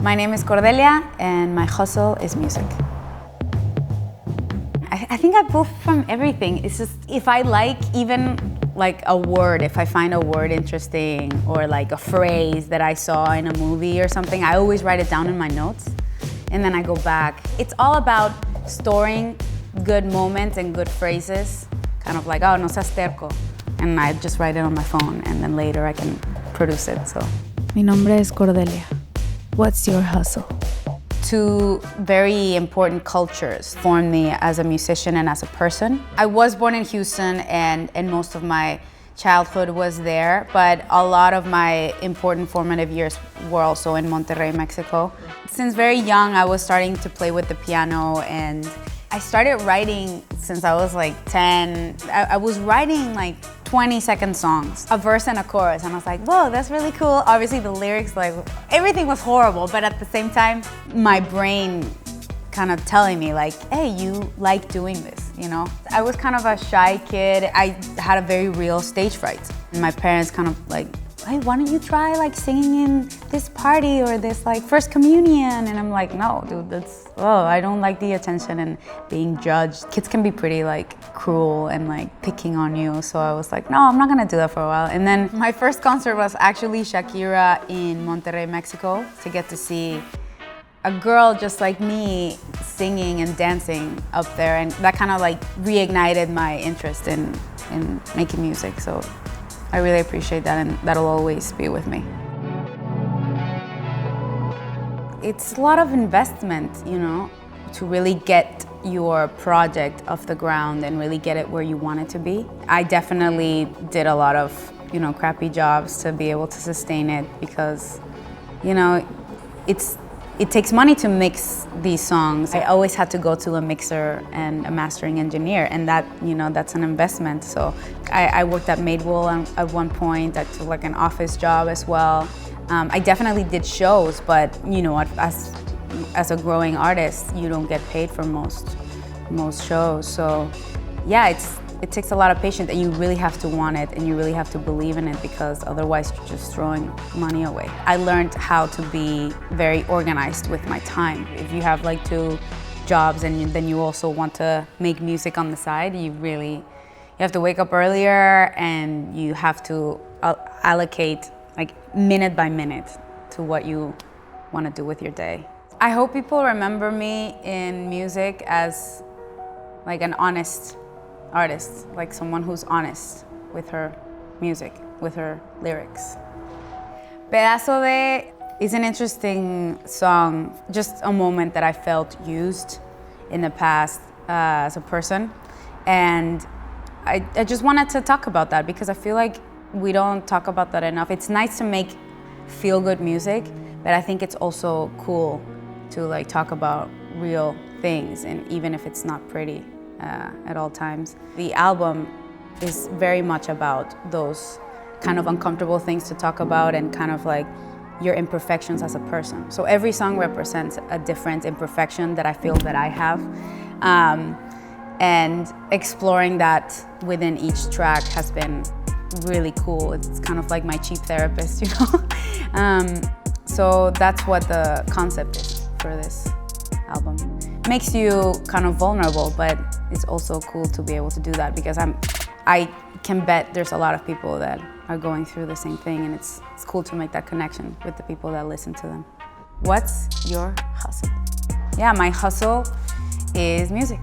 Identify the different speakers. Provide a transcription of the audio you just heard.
Speaker 1: My name is Kordelya, and my hustle is music. I think I pull from everything. It's just, if I like even like a word, if I find a word interesting or like a phrase that I saw in a movie or something, I always write it down in my notes and then I go back. It's all about storing good moments and good phrases, kind of like, oh, no seas terco. And I just write it on my phone and then later I can produce it, so.
Speaker 2: Mi nombre es Kordelya. What's your hustle?
Speaker 1: Two very important cultures formed me as a musician and as a person. I was born in Houston and most of my childhood was there, but a lot of my important formative years were also in Monterrey, Mexico. Since very young, I was starting to play with the piano, and I started writing since I was like 10. I was writing like 20-second songs, a verse and a chorus, and I was like, whoa, that's really cool. Obviously the lyrics, like, everything was horrible, but at the same time, my brain kind of telling me like, hey, you like doing this, you know? I was kind of a shy kid. I had a very real stage fright. And my parents kind of like, hey, why don't you try like singing in this party or this like first communion? And I'm like, no, dude, I don't like the attention and being judged. Kids can be pretty like cruel and like picking on you. So I was like, no, I'm not gonna do that for a while. And then my first concert was actually Shakira in Monterrey, Mexico, to get to see a girl just like me singing and dancing up there. And that kind of like reignited my interest in making music. So I really appreciate that, and that'll always be with me. It's a lot of investment, you know, to really get your project off the ground and really get it where you want it to be. I definitely did a lot of, you know, crappy jobs to be able to sustain it because, you know, it takes money to mix these songs. I always had to go to a mixer and a mastering engineer, and that, you know, that's an investment. So I worked at Madewell at one point. I took like an office job as well. I definitely did shows, but you know, as a growing artist, you don't get paid for most shows. So yeah, it takes a lot of patience, and you really have to want it and you really have to believe in it, because otherwise you're just throwing money away. I learned how to be very organized with my time. If you have like 2 jobs and then you also want to make music on the side, you have to wake up earlier and you have to allocate like minute by minute to what you want to do with your day. I hope people remember me in music as like an honest artist, like someone who's honest with her music, with her lyrics. Pedazo de is an interesting song, just a moment that I felt used in the past as a person. And I just wanted to talk about that because I feel like we don't talk about that enough. It's nice to make feel-good music, but I think it's also cool to like talk about real things, and even if it's not pretty at all times. The album is very much about those kind of uncomfortable things to talk about and kind of like your imperfections as a person. So every song represents a different imperfection that I feel that I have. And exploring that within each track has been really cool. It's kind of like my cheap therapist, you know? So that's what the concept is for this album. It makes you kind of vulnerable, but it's also cool to be able to do that because I can bet there's a lot of people that are going through the same thing, and it's cool to make that connection with the people that listen to them. What's your hustle? Yeah, my hustle is music.